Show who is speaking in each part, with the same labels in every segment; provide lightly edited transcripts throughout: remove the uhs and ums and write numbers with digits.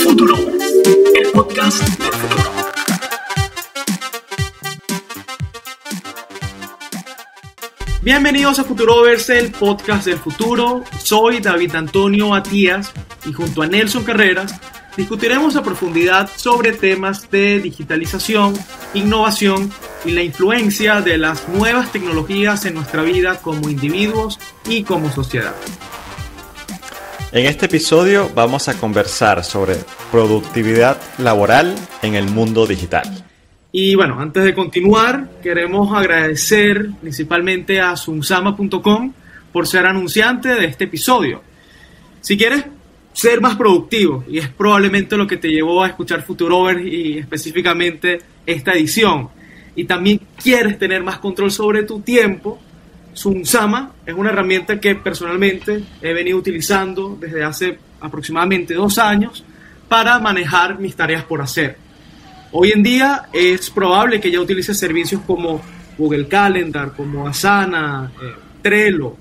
Speaker 1: Futuro, el podcast del futuro. Bienvenidos a Futurovers, el podcast del futuro. Soy David Antonio Matías y junto a Nelson Carreras discutiremos a profundidad sobre temas de digitalización, innovación y la influencia de las nuevas tecnologías en nuestra vida como individuos y como sociedad.
Speaker 2: En este episodio vamos a conversar sobre productividad laboral en el mundo digital.
Speaker 1: Y bueno, antes de continuar, queremos agradecer principalmente a zoomsama.com por ser anunciante de este episodio. Si quieres ser más productivo, y es probablemente lo que te llevó a escuchar Futurovers y específicamente esta edición, y también quieres tener más control sobre tu tiempo, Zoomsama es una herramienta que personalmente he venido utilizando desde hace aproximadamente 2 años para manejar mis tareas por hacer. Hoy en día es probable que ya utilices servicios como Google Calendar, como Asana, Trello,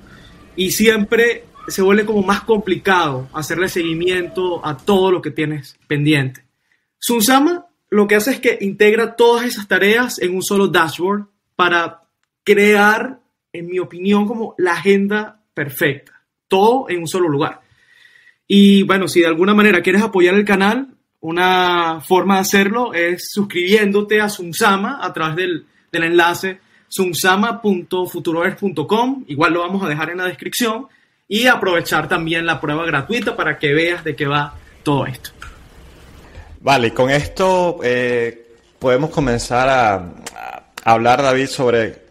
Speaker 1: y siempre se vuelve como más complicado hacerle seguimiento a todo lo que tienes pendiente. Zoomsama lo que hace es que integra todas esas tareas en un solo dashboard para crear, en mi opinión, como la agenda perfecta. Todo en un solo lugar. Y bueno, si de alguna manera quieres apoyar el canal, una forma de hacerlo es suscribiéndote a Zoomsama a través del enlace zoomsama.futurovers.com. Igual lo vamos a dejar en la descripción. Y aprovechar también la prueba gratuita para que veas de qué va todo esto.
Speaker 2: Vale, y con esto podemos comenzar a hablar, David, sobre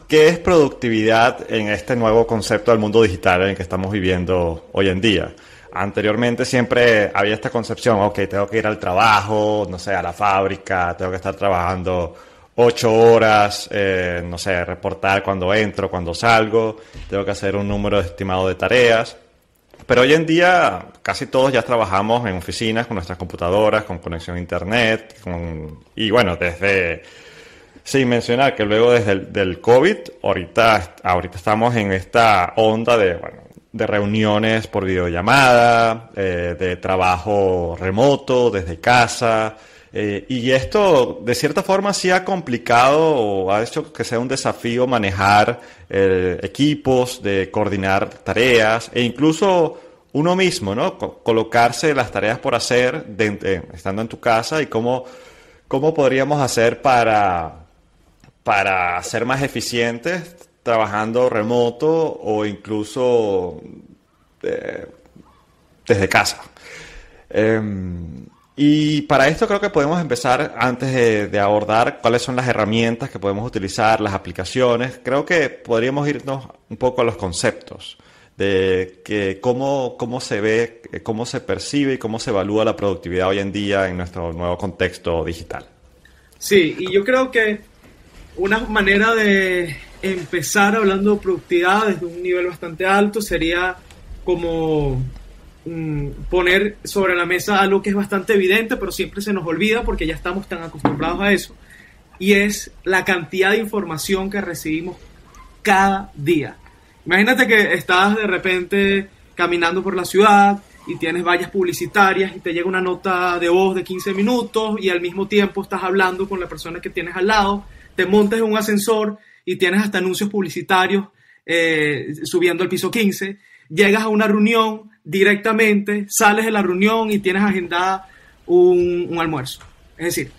Speaker 2: qué es productividad en este nuevo concepto del mundo digital en el que estamos viviendo hoy en día. Anteriormente siempre había esta concepción, ok, tengo que ir al trabajo, no sé, a la fábrica, tengo que estar trabajando 8 horas, no sé, reportar cuando entro, cuando salgo, tengo que hacer un número estimado de tareas. Pero hoy en día casi todos ya trabajamos en oficinas con nuestras computadoras, con conexión a internet, y bueno, sin mencionar que luego desde el COVID, ahorita estamos en esta onda de reuniones por videollamada, de trabajo remoto, desde casa. Y esto, de cierta forma, sí ha complicado o ha hecho que sea un desafío manejar equipos, de coordinar tareas e incluso uno mismo, ¿no? Colocarse las tareas por hacer estando en tu casa y cómo podríamos hacer para ser más eficientes trabajando remoto o incluso desde casa. Y para esto creo que podemos empezar antes de abordar cuáles son las herramientas que podemos utilizar, las aplicaciones. Creo que podríamos irnos un poco a los conceptos de que cómo se ve, cómo se percibe y cómo se evalúa la productividad hoy en día en nuestro nuevo contexto digital.
Speaker 1: Sí, y yo creo que una manera de empezar hablando de productividad desde un nivel bastante alto sería como poner sobre la mesa algo que es bastante evidente, pero siempre se nos olvida porque ya estamos tan acostumbrados a eso, y es la cantidad de información que recibimos cada día. Imagínate que estás de repente caminando por la ciudad y tienes vallas publicitarias y te llega una nota de voz de 15 minutos y al mismo tiempo estás hablando con la persona que tienes al lado, te montas en un ascensor y tienes hasta anuncios publicitarios subiendo al piso 15, llegas a una reunión directamente, sales de la reunión y tienes agendada un almuerzo. Es decir,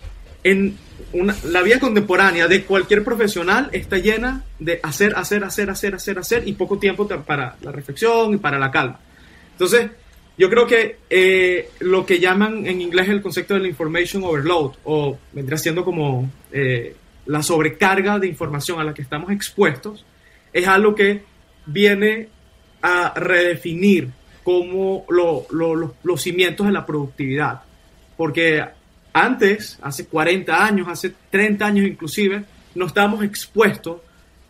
Speaker 1: la vida contemporánea de cualquier profesional está llena de hacer y poco tiempo para la reflexión y para la calma. Entonces, yo creo que lo que llaman en inglés el concepto del information overload, o vendría siendo como la sobrecarga de información a la que estamos expuestos, es algo que viene a redefinir como los cimientos de la productividad. Porque antes, hace 40 años, hace 30 años inclusive, no estábamos expuestos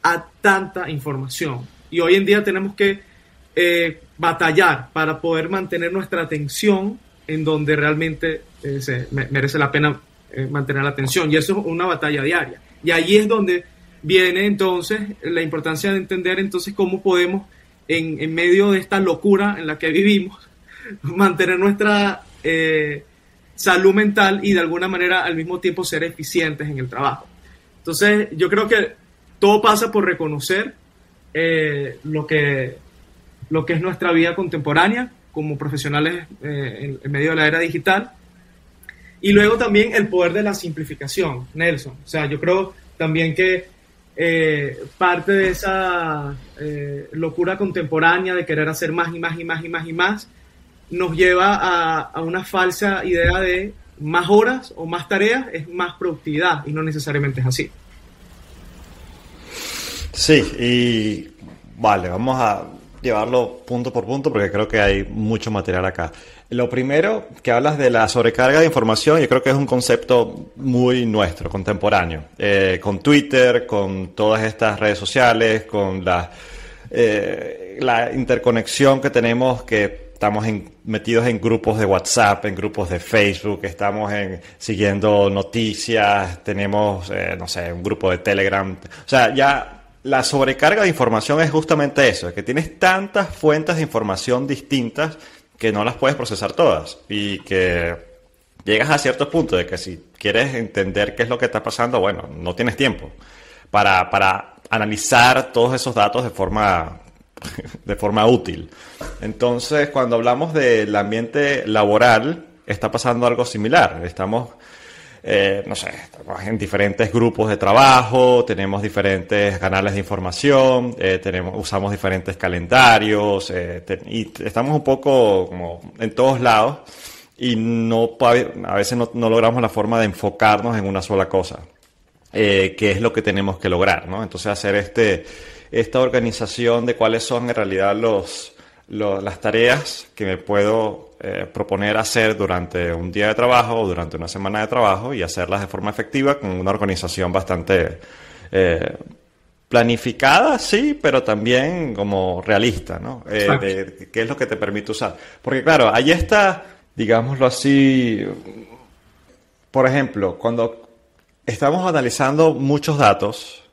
Speaker 1: a tanta información. Y hoy en día tenemos que batallar para poder mantener nuestra atención en donde realmente merece la pena mantener la atención. Y eso es una batalla diaria. Y ahí es donde viene entonces la importancia de entender entonces cómo podemos en medio de esta locura en la que vivimos, mantener nuestra salud mental y de alguna manera al mismo tiempo ser eficientes en el trabajo. Entonces yo creo que todo pasa por reconocer lo que es nuestra vida contemporánea como profesionales en medio de la era digital, y luego también el poder de la simplificación, Nelson. O sea, yo creo también que parte de esa locura contemporánea de querer hacer más y más y más y más y más nos lleva a una falsa idea de más horas o más tareas es más productividad, y no necesariamente es así.
Speaker 2: Sí, y vale, vamos a llevarlo punto por punto porque creo que hay mucho material acá. Lo primero, que hablas de la sobrecarga de información, yo creo que es un concepto muy nuestro, contemporáneo. Con Twitter, con todas estas redes sociales, con la interconexión que tenemos, que estamos metidos en grupos de WhatsApp, en grupos de Facebook, estamos siguiendo noticias, tenemos, no sé, un grupo de Telegram. O sea, ya la sobrecarga de información es justamente eso, que tienes tantas fuentes de información distintas que no las puedes procesar todas, y que llegas a ciertos puntos de que si quieres entender qué es lo que está pasando, bueno, no tienes tiempo para analizar todos esos datos de forma útil. Entonces, cuando hablamos del ambiente laboral, está pasando algo similar. Estamos, no sé, estamos en diferentes grupos de trabajo, tenemos diferentes canales de información, usamos diferentes calendarios, y estamos un poco como en todos lados, y a veces no logramos la forma de enfocarnos en una sola cosa, que es lo que tenemos que lograr, ¿no? Entonces, hacer esta organización de cuáles son en realidad las tareas que me puedo proponer hacer durante un día de trabajo o durante una semana de trabajo, y hacerlas de forma efectiva con una organización bastante planificada, sí, pero también como realista, ¿no? De qué es lo que te permite usar. Porque claro, ahí está, digámoslo así, por ejemplo, cuando estamos analizando muchos datos,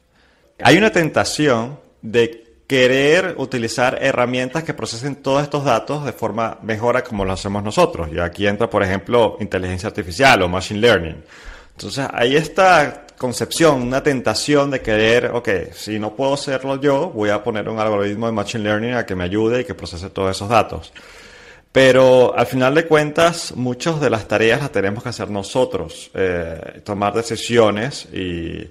Speaker 2: hay una tentación de querer utilizar herramientas que procesen todos estos datos de forma mejor como lo hacemos nosotros. Y aquí entra, por ejemplo, inteligencia artificial o machine learning. Entonces, hay esta concepción, una tentación de querer, ok, si no puedo hacerlo yo, voy a poner un algoritmo de machine learning a que me ayude y que procese todos esos datos. Pero al final de cuentas, muchas de las tareas las tenemos que hacer nosotros, tomar decisiones, y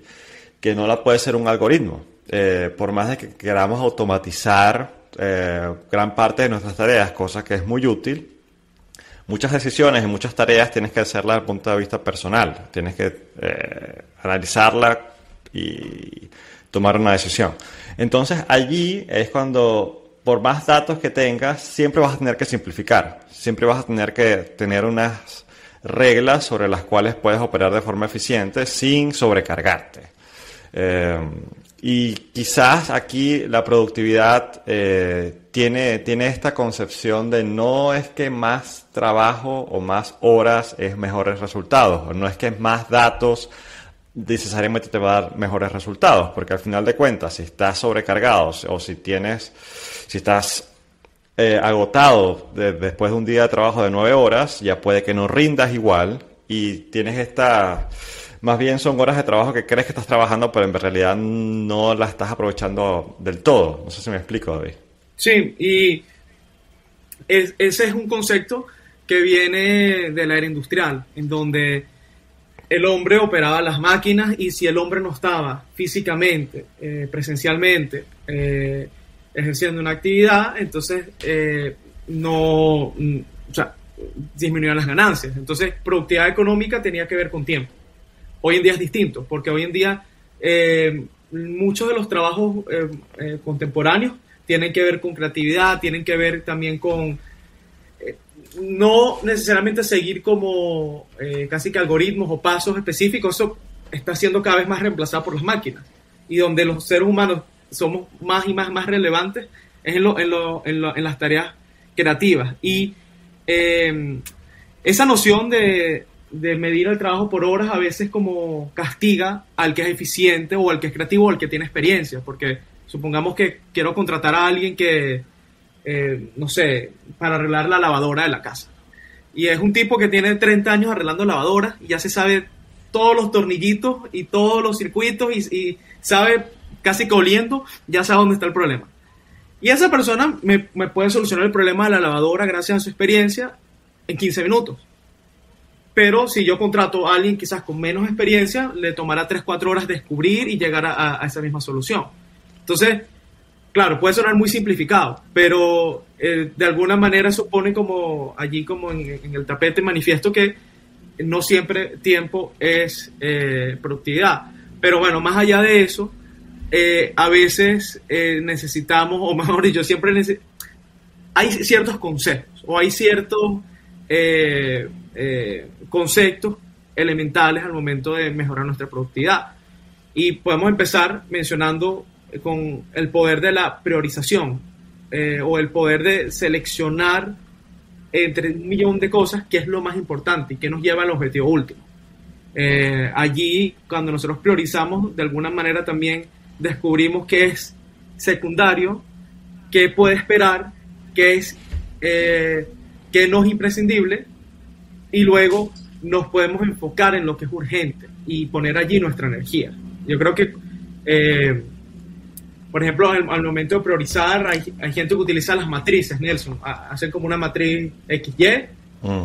Speaker 2: que no la puede hacer un algoritmo. Por más de que queramos automatizar gran parte de nuestras tareas, cosa que es muy útil, muchas decisiones y muchas tareas tienes que hacerlas desde el punto de vista personal. Tienes que analizarla y tomar una decisión. Entonces, allí es cuando, por más datos que tengas, siempre vas a tener que simplificar. Siempre vas a tener que tener unas reglas sobre las cuales puedes operar de forma eficiente sin sobrecargarte. Y quizás aquí la productividad tiene esta concepción de no es que más trabajo o más horas es mejores resultados, no es que más datos necesariamente te va a dar mejores resultados, porque al final de cuentas, si estás sobrecargado o si estás agotado después de un día de trabajo de 9 horas, ya puede que no rindas igual, y tienes más bien son horas de trabajo que crees que estás trabajando, pero en realidad no las estás aprovechando del todo. No sé si me explico, David.
Speaker 1: Sí, y ese es un concepto que viene de la era industrial, en donde el hombre operaba las máquinas, y si el hombre no estaba físicamente, presencialmente, ejerciendo una actividad, entonces disminuían las ganancias. Entonces, productividad económica tenía que ver con tiempo. Hoy en día es distinto, porque hoy en día muchos de los trabajos contemporáneos tienen que ver con creatividad, tienen que ver también con no necesariamente seguir como casi que algoritmos o pasos específicos. Eso está siendo cada vez más reemplazado por las máquinas, y donde los seres humanos somos más y más relevantes es en las tareas creativas. Y esa noción de medir el trabajo por horas a veces como castiga al que es eficiente o al que es creativo o al que tiene experiencia, porque supongamos que quiero contratar a alguien que no sé, para arreglar la lavadora de la casa. Y es un tipo que tiene 30 años arreglando lavadoras y ya se sabe todos los tornillitos y todos los circuitos y sabe, casi que oliendo, ya sabe dónde está el problema. Y esa persona me puede solucionar el problema de la lavadora gracias a su experiencia en 15 minutos. Pero si yo contrato a alguien quizás con menos experiencia, le tomará 3-4 horas descubrir y llegar a esa misma solución. Entonces, claro, puede sonar muy simplificado, pero de alguna manera supone como allí como en el tapete manifiesto que no siempre tiempo es productividad. Pero bueno, más allá de eso, a veces necesitamos, o mejor dicho, hay ciertos conceptos o hay ciertos conceptos elementales al momento de mejorar nuestra productividad. Y podemos empezar mencionando con el poder de la priorización o el poder de seleccionar entre un millón de cosas qué es lo más importante y qué nos lleva al objetivo último. Allí, cuando nosotros priorizamos, de alguna manera también descubrimos qué es secundario, qué puede esperar, qué no es imprescindible, y luego nos podemos enfocar en lo que es urgente y poner allí nuestra energía. Yo creo que por ejemplo, al momento de priorizar, hay gente que utiliza las matrices, Nelson, hacen como una matriz XY,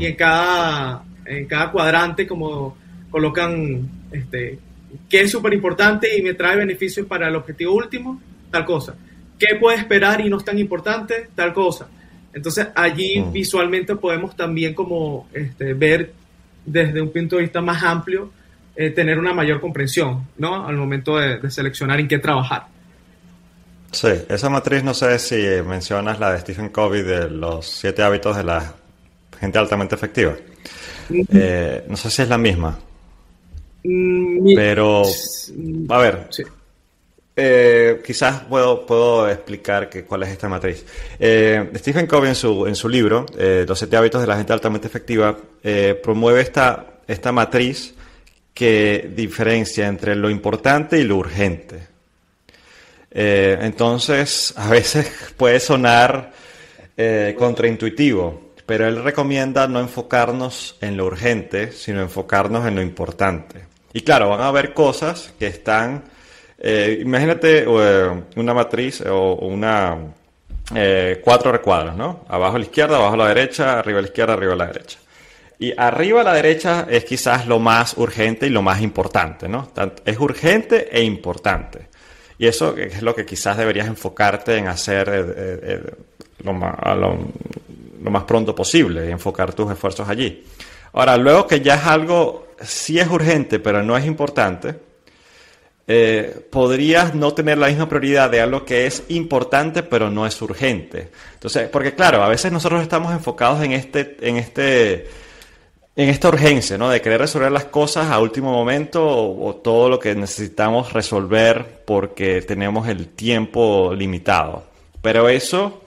Speaker 1: y en cada cuadrante como colocan qué es súper importante y me trae beneficios para el objetivo último, tal cosa. ¿Qué puede esperar y no es tan importante? Tal cosa. Entonces, allí visualmente podemos también como ver desde un punto de vista más amplio, tener una mayor comprensión, ¿no? Al momento de seleccionar en qué trabajar.
Speaker 2: Sí, esa matriz, no sé si mencionas la de Stephen Covey de los 7 hábitos de la gente altamente efectiva. No sé si es la misma. Pero, a ver, sí. Quizás puedo explicar cuál es esta matriz. Stephen Covey en su libro, Los 7 hábitos de la gente altamente efectiva, promueve esta matriz que diferencia entre lo importante y lo urgente. Entonces, a veces puede sonar contraintuitivo, pero él recomienda no enfocarnos en lo urgente, sino enfocarnos en lo importante. Y claro, van a haber cosas que están... imagínate una matriz o una 4 recuadros, ¿no? Abajo a la izquierda, abajo a la derecha, arriba a la izquierda, arriba a la derecha. Y arriba a la derecha es quizás lo más urgente y lo más importante, ¿no? Es urgente e importante. Y eso es lo que quizás deberías enfocarte en hacer lo más pronto posible y enfocar tus esfuerzos allí. Ahora, luego que ya es algo, sí es urgente, pero no es importante, podrías no tener la misma prioridad de algo que es importante, pero no es urgente. Entonces, porque claro, a veces nosotros estamos enfocados en esta urgencia, ¿no? De querer resolver las cosas a último momento o todo lo que necesitamos resolver porque tenemos el tiempo limitado. Pero eso,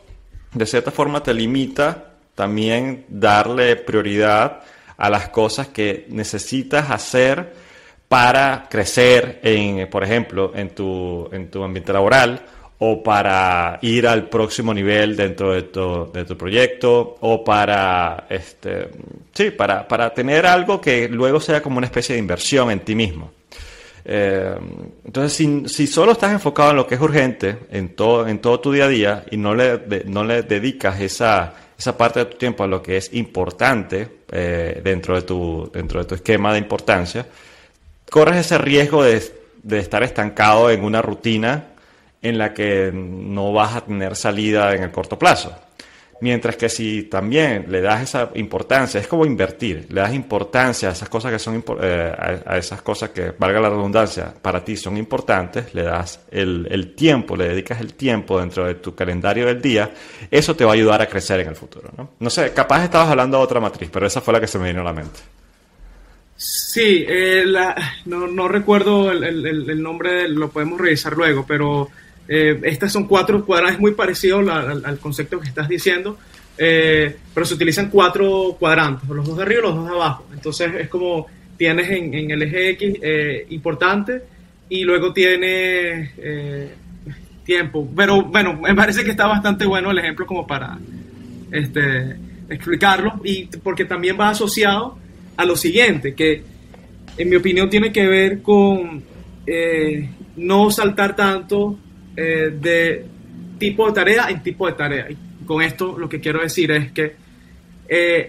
Speaker 2: de cierta forma, te limita también darle prioridad a las cosas que necesitas hacer para crecer, por ejemplo, en tu ambiente laboral, o para ir al próximo nivel dentro de tu proyecto, o para tener algo que luego sea como una especie de inversión en ti mismo. Entonces, si solo estás enfocado en lo que es urgente en todo tu día a día y no le dedicas esa parte de tu tiempo a lo que es importante dentro de tu esquema de importancia, corres ese riesgo de estar estancado en una rutina en la que no vas a tener salida en el corto plazo. Mientras que si también le das esa importancia, es como invertir, le das importancia a esas cosas que son a esas cosas que, valga la redundancia, para ti son importantes, le das el tiempo, le dedicas el tiempo dentro de tu calendario del día, eso te va a ayudar a crecer en el futuro, ¿no? No sé, capaz estabas hablando de otra matriz, pero esa fue la que se me vino a la mente.
Speaker 1: Sí, no recuerdo el nombre, lo podemos revisar luego, pero estas son 4 cuadrantes, es muy parecido al concepto que estás diciendo, pero se utilizan 4 cuadrantes, los 2 de arriba y los 2 de abajo. Entonces es como tienes en el eje X importante, y luego tienes tiempo. Pero bueno, me parece que está bastante bueno el ejemplo como para explicarlo, y porque también va asociado a lo siguiente, que en mi opinión tiene que ver con no saltar tanto de tipo de tarea en tipo de tarea. Y con esto lo que quiero decir es que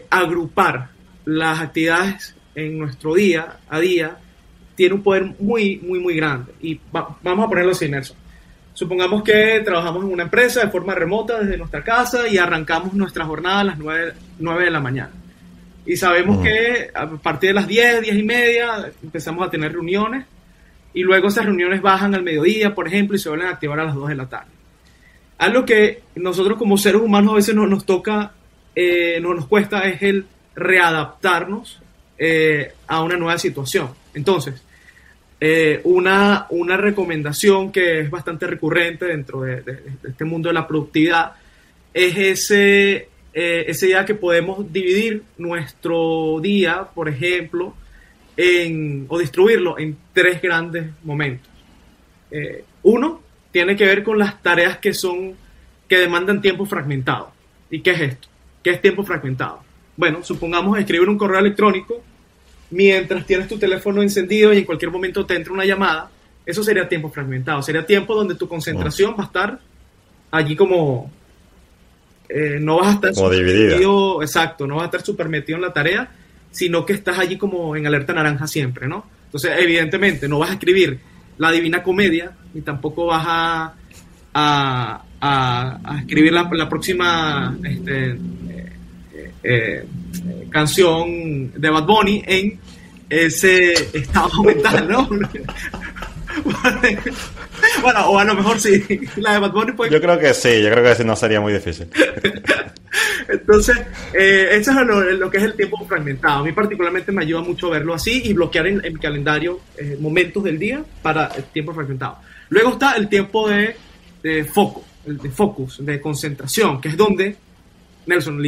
Speaker 1: agrupar las actividades en nuestro día a día tiene un poder muy, muy, muy grande. Y vamos a ponerlo así, Nelson. Supongamos que trabajamos en una empresa de forma remota desde nuestra casa y arrancamos nuestra jornada a las 9 de la mañana. Y sabemos que a partir de las 10, 10 y media empezamos a tener reuniones, y luego esas reuniones bajan al mediodía, por ejemplo, y se vuelven a activar a las 2 de la tarde. Algo que nosotros como seres humanos a veces no nos toca, no nos cuesta, es el readaptarnos a una nueva situación. Entonces, una recomendación que es bastante recurrente dentro de este mundo de la productividad es esa idea que podemos dividir nuestro día, por ejemplo, o distribuirlo en 3 grandes momentos. Uno tiene que ver con las tareas que demandan tiempo fragmentado. ¿Y qué es esto? ¿Qué es tiempo fragmentado? Bueno, supongamos escribir un correo electrónico mientras tienes tu teléfono encendido y en cualquier momento te entra una llamada. Eso sería tiempo fragmentado. Sería tiempo donde tu concentración va a estar allí como... no vas a estar
Speaker 2: como dividida.
Speaker 1: Metido, exacto, no vas a estar súper metido en la tarea, sino que estás allí como en alerta naranja siempre, ¿no? Entonces, evidentemente, no vas a escribir la Divina Comedia, ni tampoco vas a escribir la próxima canción de Bad Bunny en ese estado mental, ¿no? Bueno, o a lo mejor sí, la de Bad Bunny pues...
Speaker 2: Yo creo que sí no sería muy difícil.
Speaker 1: Entonces, eso es lo que es el tiempo fragmentado. A mí particularmente me ayuda mucho verlo así y bloquear en mi calendario momentos del día para el tiempo fragmentado. Luego está el tiempo de foco, de focus, de concentración, que es donde, Nelson,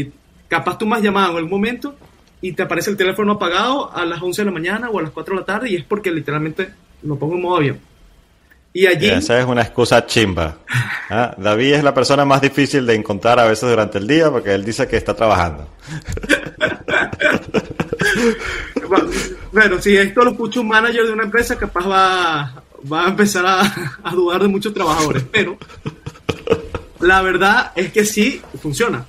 Speaker 1: capaz tú me has llamado en algún momento y te aparece el teléfono apagado a las 11 de la mañana o a las 4 de la tarde, y es porque literalmente lo pongo en modo avión. Y allí...
Speaker 2: Esa es una excusa chimba. ¿Ah? David es la persona más difícil de encontrar a veces durante el día porque él dice que está trabajando.
Speaker 1: Bueno, si esto lo escucha un manager de una empresa, capaz va a empezar a dudar de muchos trabajadores, pero la verdad es que sí funciona.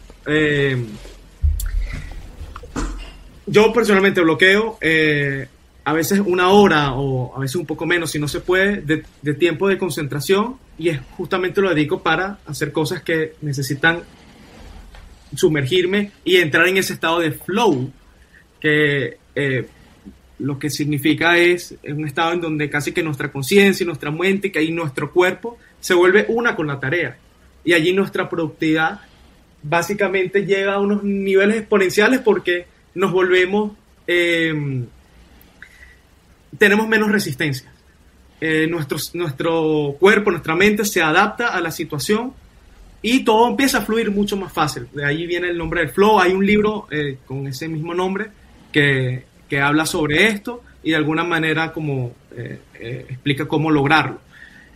Speaker 1: Yo personalmente bloqueo a veces 1 hora o a veces un poco menos, si no se puede, de tiempo de concentración, y es justamente lo dedico para hacer cosas que necesitan sumergirme y entrar en ese estado de flow, que lo que significa es un estado en donde casi que nuestra conciencia y nuestra mente, que ahí nuestro cuerpo se vuelve una con la tarea, y allí nuestra productividad básicamente llega a unos niveles exponenciales porque nos volvemos... tenemos menos resistencia. Nuestro cuerpo, nuestra mente se adapta a la situación y todo empieza a fluir mucho más fácil. De ahí viene el nombre del flow. Hay un libro con ese mismo nombre que habla sobre esto y de alguna manera como explica cómo lograrlo.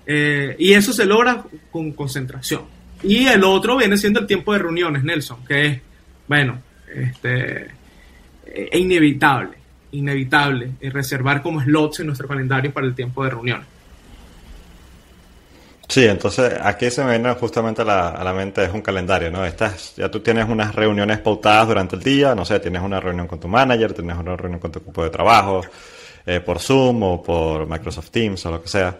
Speaker 1: Y eso se logra con concentración. Y el otro viene siendo el tiempo de reuniones, Nelson, que es, bueno, es inevitable reservar como slots en nuestro calendario para el tiempo de reuniones.
Speaker 2: Sí, entonces aquí se me viene justamente a la mente es un calendario, ¿no? Ya tú tienes unas reuniones pautadas durante el día, no sé, tienes una reunión con tu manager, tienes una reunión con tu equipo de trabajo, por Zoom o por Microsoft Teams o lo que sea.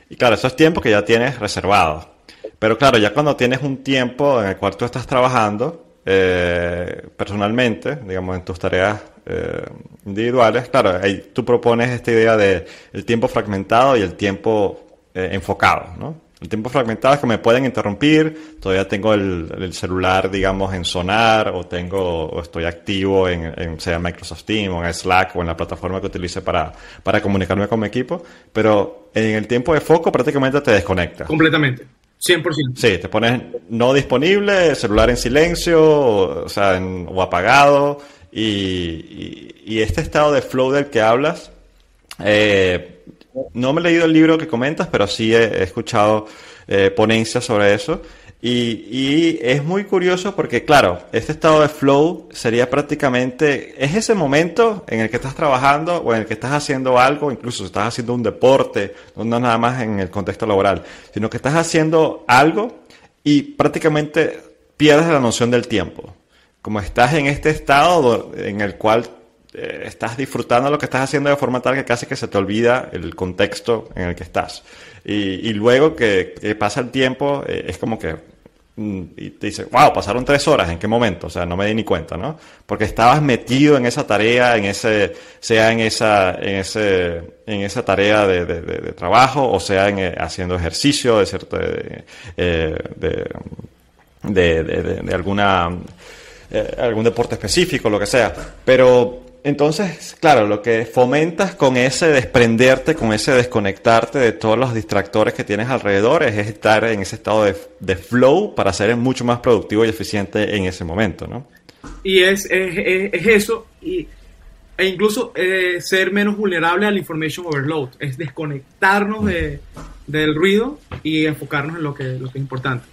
Speaker 2: Y claro, eso es tiempo que ya tienes reservado. Pero claro, ya cuando tienes un tiempo en el cual tú estás trabajando personalmente, digamos, en tus tareas individuales, claro, ahí tú propones esta idea de el tiempo fragmentado y el tiempo enfocado, ¿no? El tiempo fragmentado es que me pueden interrumpir, todavía tengo el celular, digamos, en sonar, o estoy activo en sea Microsoft Teams, o en Slack, o en la plataforma que utilice para comunicarme con mi equipo, pero en el tiempo de foco prácticamente te desconectas.
Speaker 1: Completamente, 100%.
Speaker 2: Sí, te pones no disponible, celular en silencio, o apagado, y este estado de flow del que hablas, No me he leído el libro que comentas, pero sí he escuchado ponencias sobre eso. Y es muy curioso porque, claro, este estado de flow sería prácticamente, es ese momento en el que estás trabajando o en el que estás haciendo algo, incluso si estás haciendo un deporte, no nada más en el contexto laboral, sino que estás haciendo algo y prácticamente pierdes la noción del tiempo. Como estás en este estado en el cual estás disfrutando lo que estás haciendo de forma tal que casi que se te olvida el contexto en el que estás. Y luego que pasa el tiempo, es como que y te dice, wow, pasaron 3 horas, ¿en qué momento? O sea, no me di ni cuenta, ¿no? Porque estabas metido en esa tarea, en esa tarea de trabajo, o sea, haciendo ejercicio, de algún deporte específico, lo que sea. Pero entonces, claro, lo que fomentas con ese desprenderte, con ese desconectarte de todos los distractores que tienes alrededor, es estar en ese estado de flow para ser mucho más productivo y eficiente en ese momento, ¿no?
Speaker 1: Y es eso, e incluso ser menos vulnerable al information overload, es desconectarnos del ruido y enfocarnos en lo que es importante.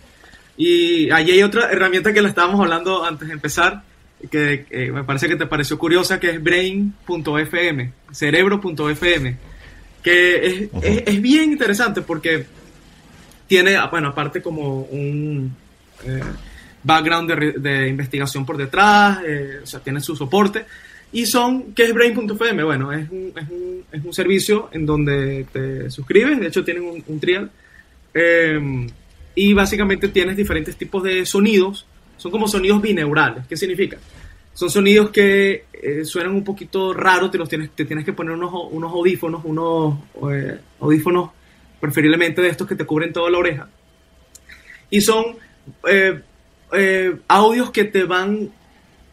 Speaker 1: Y allí hay otra herramienta que la estábamos hablando antes de empezar, que me parece que te pareció curiosa, que es brain.fm, cerebro.fm, que es bien interesante porque tiene, bueno, aparte como un background de investigación por detrás, o sea, tiene su soporte. Y ¿qué es brain.fm? Bueno, es un servicio en donde te suscribes, de hecho tienen un trial, y básicamente tienes diferentes tipos de sonidos, son como sonidos bineurales. ¿Qué significa? Son sonidos que suenan un poquito raros, te tienes que poner unos audífonos preferiblemente de estos que te cubren toda la oreja. Y son audios que te van,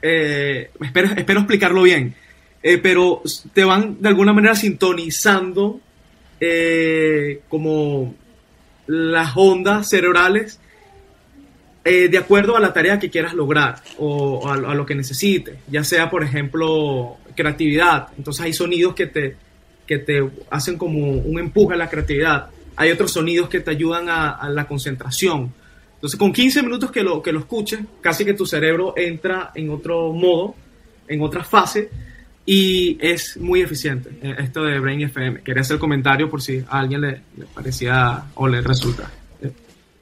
Speaker 1: espero explicarlo bien, pero te van de alguna manera sintonizando como las ondas cerebrales de acuerdo a la tarea que quieras lograr o a lo que necesites, ya sea, por ejemplo, creatividad. Entonces hay sonidos que te hacen como un empuje a la creatividad. Hay otros sonidos que te ayudan a la concentración. Entonces, con 15 minutos que lo escuches, casi que tu cerebro entra en otro modo, en otra fase, y es muy eficiente esto de Brain FM. Quería hacer el comentario por si a alguien le parecía o le resulta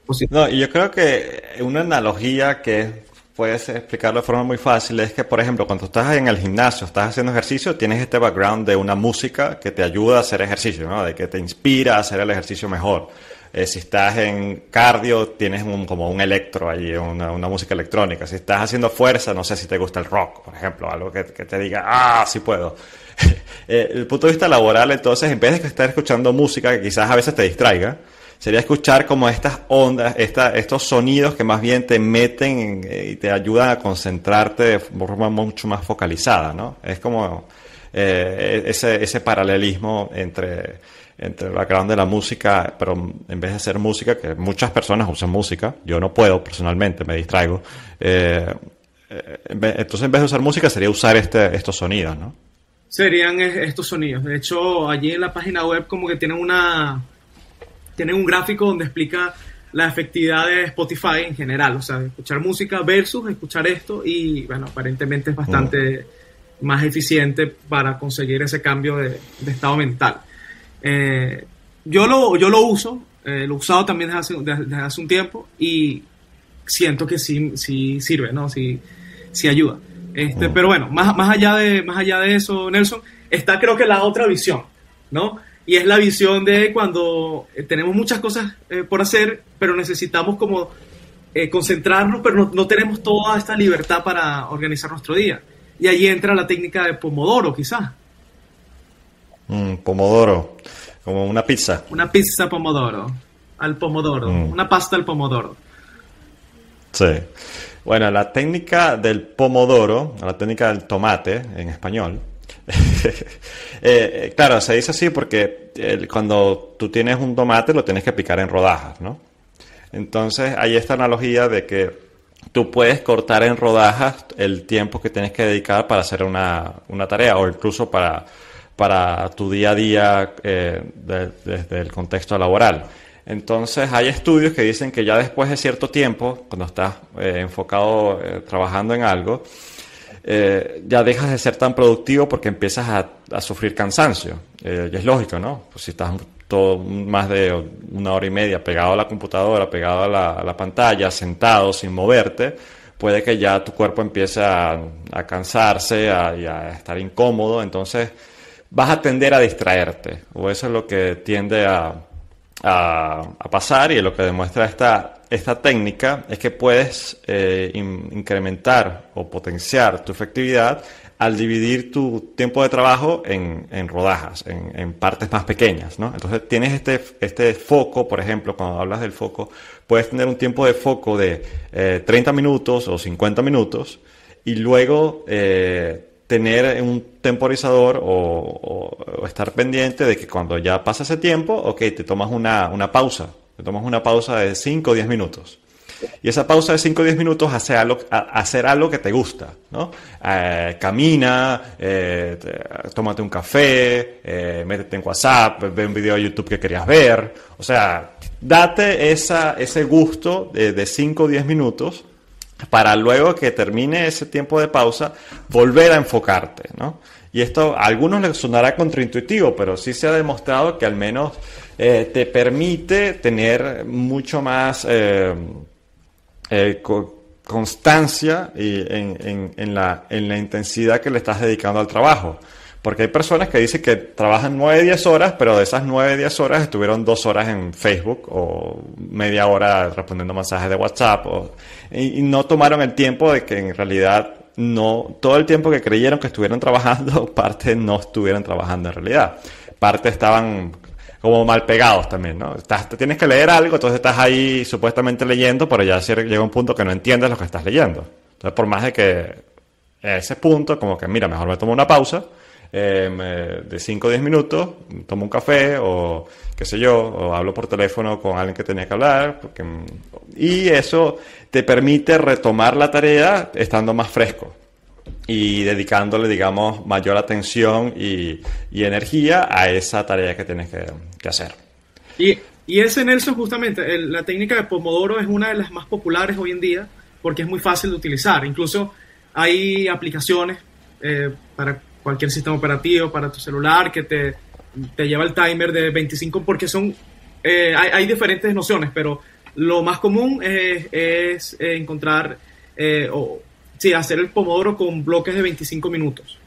Speaker 1: positivo.
Speaker 2: No, y yo creo que una analogía que puedes explicarlo de forma muy fácil es que, por ejemplo, cuando estás en el gimnasio, estás haciendo ejercicio, tienes este background de una música que te ayuda a hacer ejercicio, ¿no? De que te inspira a hacer el ejercicio mejor. Si estás en cardio, tienes como un electro allí, una música electrónica. Si estás haciendo fuerza, no sé si te gusta el rock, por ejemplo, algo que te diga, sí puedo. El punto de vista laboral, entonces, en vez de estar escuchando música que quizás a veces te distraiga, sería escuchar como estas ondas, estos sonidos que más bien te meten y te ayudan a concentrarte de forma mucho más focalizada, ¿no? Es como ese paralelismo entre el background de la música, pero en vez de hacer música, que muchas personas usan música, yo no puedo personalmente, me distraigo, entonces en vez de usar música sería usar estos sonidos, ¿no?
Speaker 1: Serían estos sonidos. De hecho, allí en la página web como que tienen un gráfico donde explica la efectividad de Spotify en general, o sea, escuchar música versus escuchar esto, y bueno, aparentemente es bastante más eficiente para conseguir ese cambio de estado mental. Yo lo uso, lo he usado también desde hace un tiempo y siento que sí sirve, ¿no? Sí ayuda. Pero bueno, más allá de eso, Nelson, está creo que la otra visión, ¿no? Y es la visión de cuando tenemos muchas cosas por hacer, pero necesitamos como concentrarnos, pero no tenemos toda esta libertad para organizar nuestro día. Y ahí entra la técnica de Pomodoro, quizás.
Speaker 2: Pomodoro, como una pizza.
Speaker 1: Una pizza Pomodoro, al pomodoro, una pasta al pomodoro.
Speaker 2: Sí. Bueno, la técnica del pomodoro, la técnica del tomate en español, claro, se dice así porque cuando tú tienes un tomate lo tienes que picar en rodajas, ¿no? Entonces hay esta analogía de que tú puedes cortar en rodajas el tiempo que tienes que dedicar para hacer una tarea, o incluso para para tu día a día desde el contexto laboral. Entonces hay estudios que dicen que ya después de cierto tiempo, cuando estás enfocado trabajando en algo, ya dejas de ser tan productivo porque empiezas a sufrir cansancio. Y es lógico, ¿no? Pues si estás todo más de 1 hora y media pegado a la computadora, pegado a la pantalla, sentado, sin moverte, puede que ya tu cuerpo empiece a cansarse y a estar incómodo. Entonces vas a tender a distraerte, o eso es lo que tiende a pasar, y lo que demuestra esta técnica es que puedes incrementar o potenciar tu efectividad al dividir tu tiempo de trabajo en rodajas, en partes más pequeñas, ¿no? Entonces tienes este foco, por ejemplo, cuando hablas del foco, puedes tener un tiempo de foco de 30 minutos o 50 minutos, y luego tener un temporizador o estar pendiente de que cuando ya pasa ese tiempo, ok, te tomas una pausa. Te tomas una pausa de 5 o 10 minutos. Y esa pausa de 5 o 10 minutos hacer algo que te gusta, ¿no? Camina, tómate un café, métete en WhatsApp, ve un video de YouTube que querías ver. O sea, date ese gusto de 5 o 10 minutos para luego que termine ese tiempo de pausa, volver a enfocarte, ¿no? Y esto a algunos les sonará contraintuitivo, pero sí se ha demostrado que al menos te permite tener mucho más constancia en la intensidad que le estás dedicando al trabajo. Porque hay personas que dicen que trabajan 9-10 horas, pero de esas 9-10 horas estuvieron 2 horas en Facebook o media hora respondiendo mensajes de WhatsApp y no tomaron el tiempo de que en realidad todo el tiempo que creyeron que estuvieron trabajando, parte no estuvieron trabajando en realidad. Parte estaban como mal pegados también, ¿no? Tienes que leer algo, entonces estás ahí supuestamente leyendo, pero ya llega un punto que no entiendes lo que estás leyendo. Entonces, por más de que ese punto, como que mira, mejor me tomo una pausa de 5 o 10 minutos, tomo un café o qué sé yo, o hablo por teléfono con alguien que tenía que hablar, y eso te permite retomar la tarea estando más fresco y dedicándole, digamos, mayor atención y energía a esa tarea que tienes que hacer.
Speaker 1: Y ese, Nelson, justamente, la técnica de Pomodoro es una de las más populares hoy en día porque es muy fácil de utilizar. Incluso hay aplicaciones para cualquier sistema operativo, para tu celular, que te lleva el timer de 25, porque hay diferentes nociones, pero lo más común es encontrar hacer el Pomodoro con bloques de 25 minutos,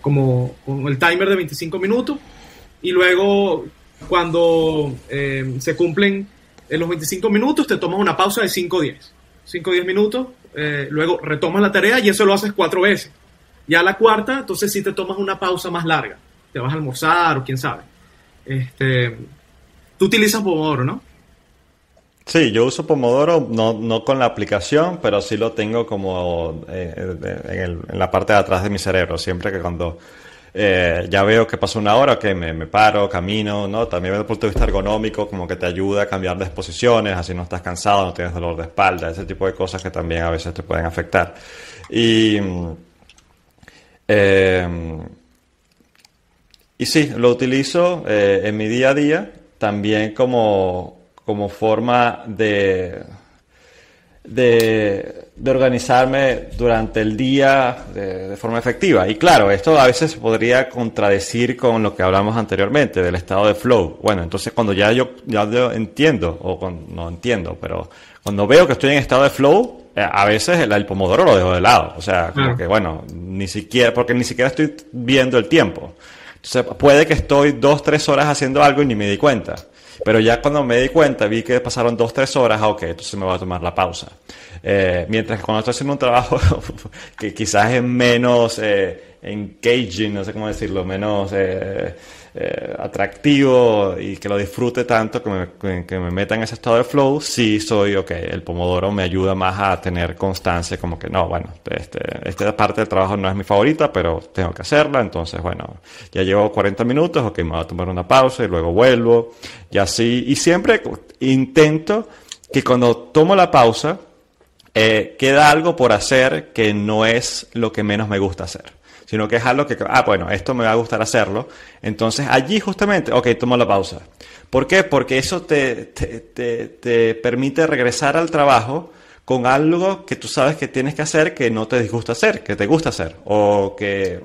Speaker 1: como con el timer de 25 minutos, y luego cuando se cumplen los 25 minutos te tomas una pausa de 5 o 10 minutos, luego retomas la tarea y eso lo haces 4 veces. Ya la cuarta, entonces sí te tomas una pausa más larga, te vas a almorzar o quién sabe. Tú utilizas Pomodoro, ¿no?
Speaker 2: Sí, yo uso Pomodoro, no con la aplicación, pero sí lo tengo como en la parte de atrás de mi cerebro. Siempre que cuando ya veo que pasó 1 hora, que me paro, camino, ¿no? También desde el punto de vista ergonómico, como que te ayuda a cambiar de posiciones, así no estás cansado, no tienes dolor de espalda, ese tipo de cosas que también a veces te pueden afectar. Y sí, lo utilizo en mi día a día, también como forma de organizarme durante el día de forma efectiva. Y claro, esto a veces se podría contradecir con lo que hablamos anteriormente del estado de flow. Bueno, entonces cuando ya yo entiendo, no entiendo, pero cuando veo que estoy en estado de flow, a veces el Pomodoro lo dejo de lado. O sea, como que bueno, porque ni siquiera estoy viendo el tiempo. Entonces puede que estoy 2-3 horas haciendo algo y ni me di cuenta. Pero ya cuando me di cuenta, vi que pasaron 2-3 horas, ok, entonces me voy a tomar la pausa. Mientras que cuando estoy haciendo un trabajo que quizás es menos engaging, no sé cómo decirlo, menos atractivo y que lo disfrute tanto, que me meta en ese estado de flow, sí soy, ok, el Pomodoro me ayuda más a tener constancia, como que no, bueno, esta parte del trabajo no es mi favorita, pero tengo que hacerla, entonces bueno, ya llevo 40 minutos, ok, me voy a tomar una pausa y luego vuelvo, y así, y siempre intento que cuando tomo la pausa, queda algo por hacer que no es lo que menos me gusta hacer, sino que es algo que, bueno, esto me va a gustar hacerlo. Entonces allí justamente, ok, tomo la pausa. ¿Por qué? Porque eso te permite regresar al trabajo con algo que tú sabes que tienes que hacer que no te disgusta hacer, que te gusta hacer, o que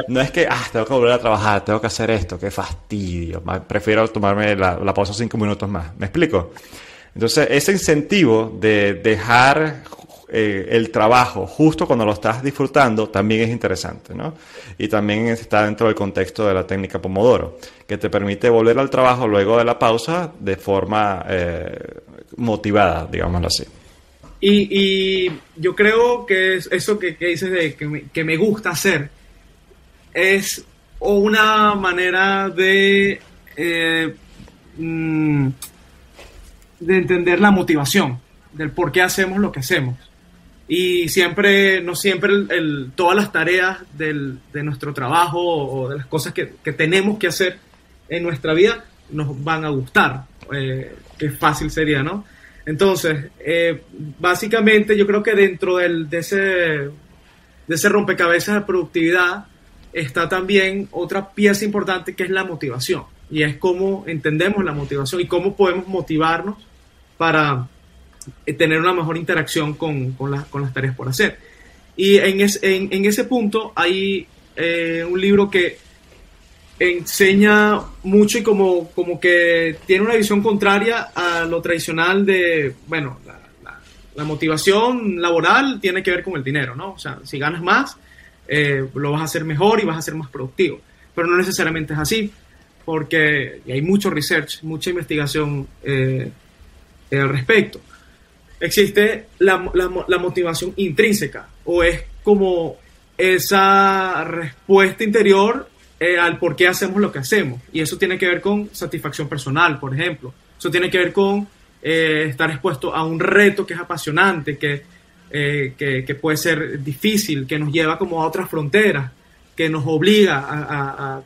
Speaker 2: no es que, tengo que volver a trabajar, tengo que hacer esto, qué fastidio, prefiero tomarme la pausa 5 minutos más. ¿Me explico? Entonces, ese incentivo de dejar el trabajo justo cuando lo estás disfrutando también es interesante, ¿no? Y también está dentro del contexto de la técnica Pomodoro, que te permite volver al trabajo luego de la pausa de forma motivada, digámoslo así.
Speaker 1: Y yo creo que eso que dices de que me gusta hacer es una manera de entender la motivación, del por qué hacemos lo que hacemos. Y no siempre todas las tareas de nuestro trabajo o de las cosas que tenemos que hacer en nuestra vida nos van a gustar. Qué fácil sería, ¿no? Entonces, básicamente yo creo que dentro de ese rompecabezas de productividad está también otra pieza importante que es la motivación. Y es cómo entendemos la motivación y cómo podemos motivarnos para tener una mejor interacción con las tareas por hacer. Y en ese punto hay un libro que enseña mucho y como que tiene una visión contraria a lo tradicional de, bueno, la motivación laboral tiene que ver con el dinero, ¿no? O sea, si ganas más, lo vas a hacer mejor y vas a ser más productivo. Pero no necesariamente es así, porque hay mucho research, mucha investigación al respecto. Existe la motivación intrínseca, o es como esa respuesta interior al por qué hacemos lo que hacemos. Y eso tiene que ver con satisfacción personal, por ejemplo. Eso tiene que ver con estar expuesto a un reto que es apasionante, que puede ser difícil, que nos lleva como a otras fronteras, que nos obliga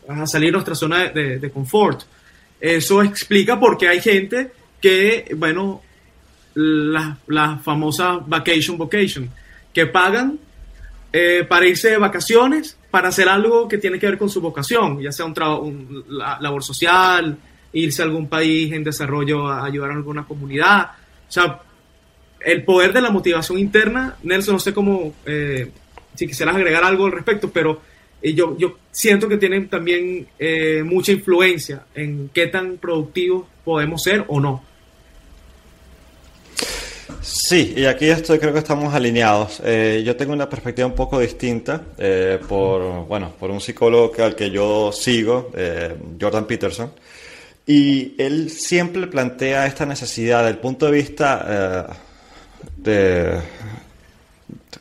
Speaker 1: a salir de nuestra zona de confort. Eso explica por qué hay gente que, bueno, las famosas vacation, que pagan para irse de vacaciones, para hacer algo que tiene que ver con su vocación, ya sea una labor social, irse a algún país en desarrollo a ayudar a alguna comunidad. O sea, el poder de la motivación interna, Nelson, no sé cómo, si quisieras agregar algo al respecto, pero yo siento que tienen también mucha influencia en qué tan productivos podemos ser o no.
Speaker 2: Sí, y aquí creo que estamos alineados. Yo tengo una perspectiva un poco distinta por un psicólogo al que yo sigo, Jordan Peterson, y él siempre plantea esta necesidad desde el punto de vista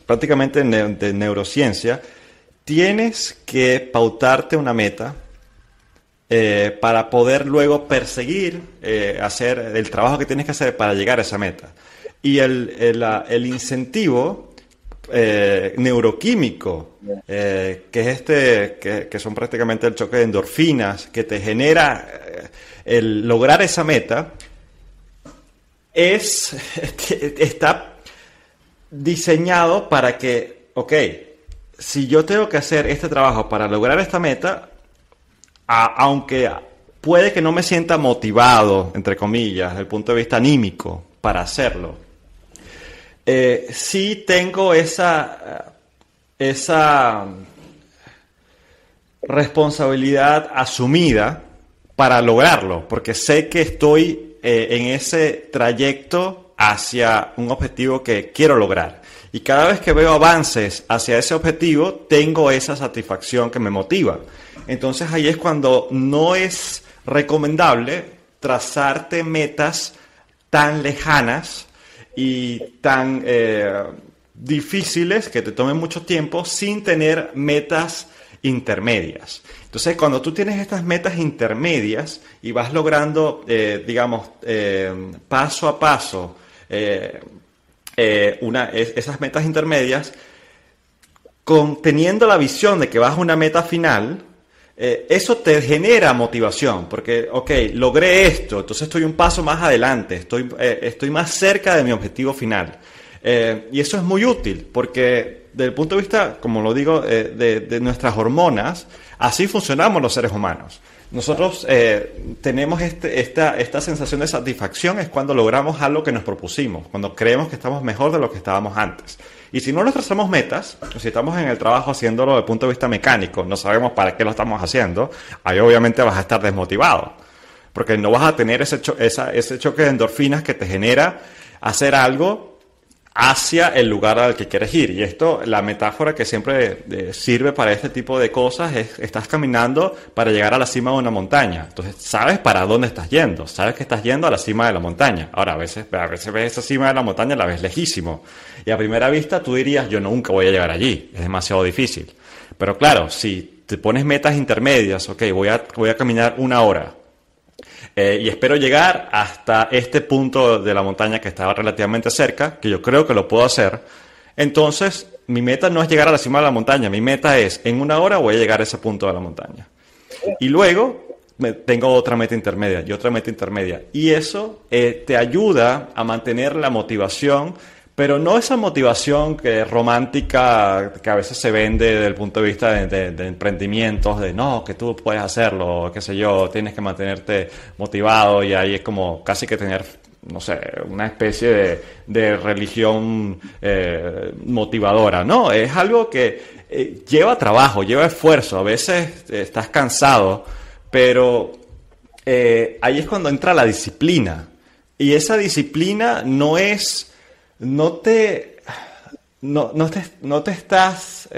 Speaker 2: prácticamente de neurociencia. Tienes que pautarte una meta para poder luego perseguir, hacer el trabajo que tienes que hacer para llegar a esa meta. Y el incentivo neuroquímico, que es que son prácticamente el choque de endorfinas, que te genera el lograr esa meta, está diseñado para que, ok, si yo tengo que hacer este trabajo para lograr esta meta, aunque puede que no me sienta motivado, entre comillas, desde el punto de vista anímico, para hacerlo, sí tengo esa responsabilidad asumida para lograrlo, porque sé que estoy en ese trayecto hacia un objetivo que quiero lograr. Y cada vez que veo avances hacia ese objetivo, tengo esa satisfacción que me motiva. Entonces ahí es cuando no es recomendable trazarte metas tan lejanas y tan difíciles que te tomen mucho tiempo sin tener metas intermedias. Entonces, cuando tú tienes estas metas intermedias y vas logrando, paso a paso, esas metas intermedias, teniendo la visión de que vas a una meta final, eso te genera motivación, porque, ok, logré esto, entonces estoy un paso más adelante, estoy más cerca de mi objetivo final. Y eso es muy útil, porque desde el punto de vista, como lo digo, de nuestras hormonas, así funcionamos los seres humanos. Nosotros tenemos esta sensación de satisfacción es cuando logramos algo que nos propusimos, cuando creemos que estamos mejor de lo que estábamos antes. Y si no nos trazamos metas, si estamos en el trabajo haciéndolo desde el punto de vista mecánico, no sabemos para qué lo estamos haciendo, ahí obviamente vas a estar desmotivado, porque no vas a tener ese choque de endorfinas que te genera hacer algo hacia el lugar al que quieres ir. Y esto, la metáfora que siempre sirve para este tipo de cosas es, estás caminando para llegar a la cima de una montaña. Entonces, sabes para dónde estás yendo. Sabes que estás yendo a la cima de la montaña. Ahora, a veces ves esa cima de la montaña, la ves lejísimo. Y a primera vista tú dirías, yo nunca voy a llegar allí. Es demasiado difícil. Pero claro, si te pones metas intermedias, ok, voy a caminar 1 hora. Y espero llegar hasta este punto de la montaña que estaba relativamente cerca, que yo creo que lo puedo hacer. Entonces, mi meta no es llegar a la cima de la montaña. Mi meta es, en 1 hora voy a llegar a ese punto de la montaña. Y luego tengo otra meta intermedia y otra meta intermedia. Y eso te ayuda a mantener la motivación, pero no esa motivación que es romántica que a veces se vende desde el punto de vista de emprendimientos, de no, que tú puedes hacerlo, qué sé yo, tienes que mantenerte motivado y ahí es como casi que tener, no sé, una especie de religión motivadora. No, es algo que lleva trabajo, lleva esfuerzo, a veces estás cansado, pero ahí es cuando entra la disciplina. Y esa disciplina no te estás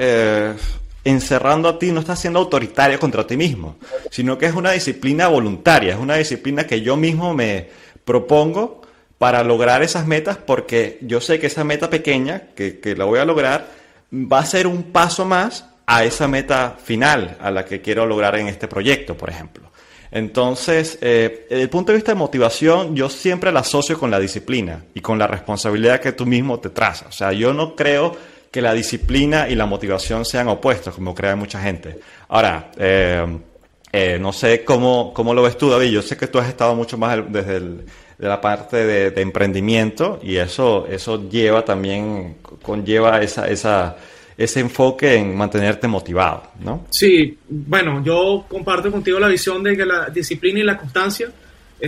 Speaker 2: encerrando a ti, no estás siendo autoritario contra ti mismo, sino que es una disciplina voluntaria, es una disciplina que yo mismo me propongo para lograr esas metas, porque yo sé que esa meta pequeña, que la voy a lograr, va a ser un paso más a esa meta final, a la que quiero lograr en este proyecto, por ejemplo. Entonces, desde el punto de vista de motivación, yo siempre la asocio con la disciplina y con la responsabilidad que tú mismo te trazas. O sea, yo no creo que la disciplina y la motivación sean opuestos, como cree mucha gente. Ahora, no sé cómo lo ves tú, David. Yo sé que tú has estado mucho más de la parte de emprendimiento, y eso conlleva ese enfoque en mantenerte motivado, ¿no?
Speaker 1: Sí, bueno, yo comparto contigo la visión de que la disciplina y la constancia,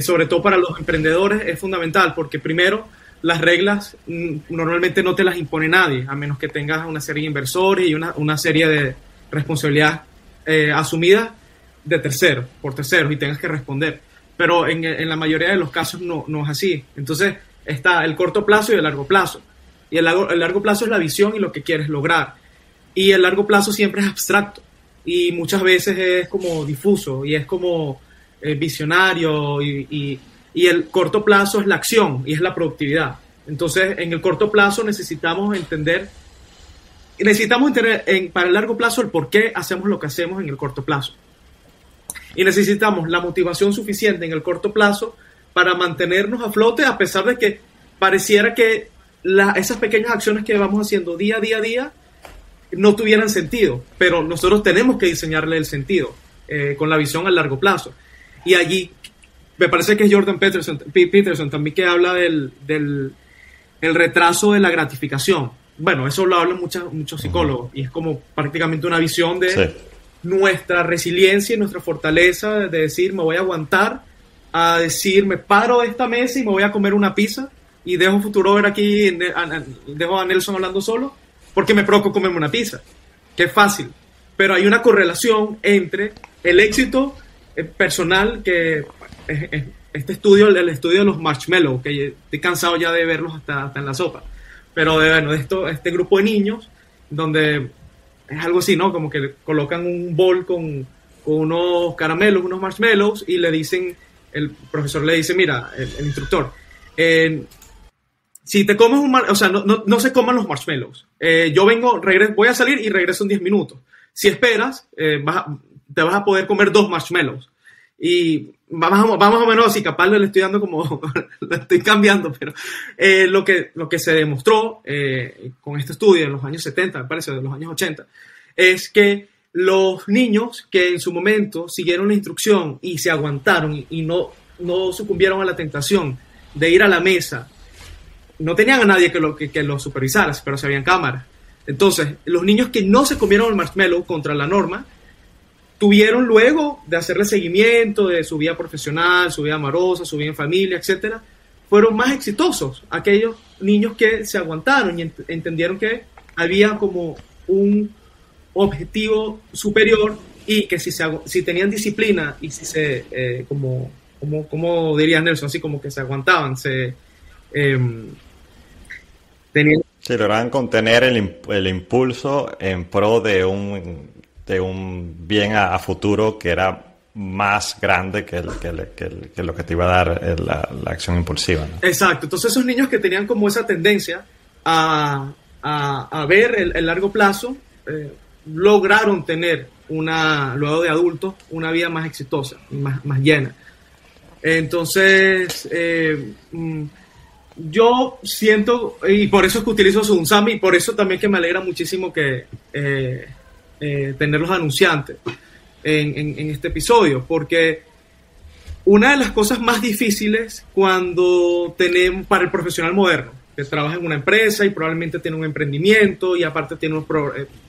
Speaker 1: sobre todo para los emprendedores, es fundamental, porque primero, las reglas normalmente no te las impone nadie, a menos que tengas una serie de inversores y una serie de responsabilidades asumidas por terceros, y tengas que responder. Pero en la mayoría de los casos no es así. Entonces está el corto plazo y el largo plazo. Y el largo plazo es la visión y lo que quieres lograr. Y el largo plazo siempre es abstracto. Y muchas veces es como difuso y es como visionario. Y el corto plazo es la acción y es la productividad. Entonces, en el corto plazo necesitamos entender para el largo plazo el por qué hacemos lo que hacemos en el corto plazo. Y necesitamos la motivación suficiente en el corto plazo para mantenernos a flote, a pesar de que pareciera que esas pequeñas acciones que vamos haciendo día a día no tuvieran sentido, pero nosotros tenemos que diseñarle el sentido con la visión a largo plazo. Y allí me parece que es Jordan Peterson también, que habla del retraso de la gratificación. Bueno, eso lo hablan muchos psicólogos, y es como prácticamente una visión de nuestra resiliencia y nuestra fortaleza, de decir, me voy a aguantar, a decir, me paro de esta mesa y me voy a comer una pizza y dejo futuro ver aquí, dejo a Nelson hablando solo, porque me provoco comerme una pizza, que es fácil. Pero hay una correlación entre el éxito personal, que el estudio de los marshmallows, que estoy cansado ya de verlos hasta en la sopa, pero este grupo de niños, donde es algo así, ¿no? Como que colocan un bol con unos caramelos, unos marshmallows, y el profesor le dice, mira, el instructor, si te comes no se coman los marshmallows. Voy a salir y regreso en 10 minutos. Si esperas, te vas a poder comer 2 marshmallows. Y vamos o menos así, capaz le estoy dando como, lo estoy cambiando, pero lo que se demostró con este estudio en los años 70, me parece, de los años 80, es que los niños que en su momento siguieron la instrucción y se aguantaron y no sucumbieron a la tentación de ir a la mesa, no tenían a nadie que lo supervisara, pero se habían cámaras. Entonces, los niños que no se comieron el marshmallow contra la norma, tuvieron luego de hacerle seguimiento de su vida profesional, su vida amorosa, su vida en familia, etcétera, fueron más exitosos aquellos niños que se aguantaron y entendieron que había como un objetivo superior y que si tenían disciplina y si se, como diría Nelson, así como que se aguantaban, tenían...
Speaker 2: Sí, lograban contener el impulso en pro de un bien a futuro que era más grande que lo que te iba a dar la acción impulsiva, ¿no?
Speaker 1: Exacto. Entonces esos niños que tenían como esa tendencia a ver el largo plazo, lograron tener luego de adultos, una vida más exitosa, más llena. Entonces, yo siento, y por eso es que utilizo Sunsami, y por eso también que me alegra muchísimo que tener los anunciantes en este episodio, porque una de las cosas más difíciles cuando tenemos, para el profesional moderno, que trabaja en una empresa y probablemente tiene un emprendimiento y aparte tiene unos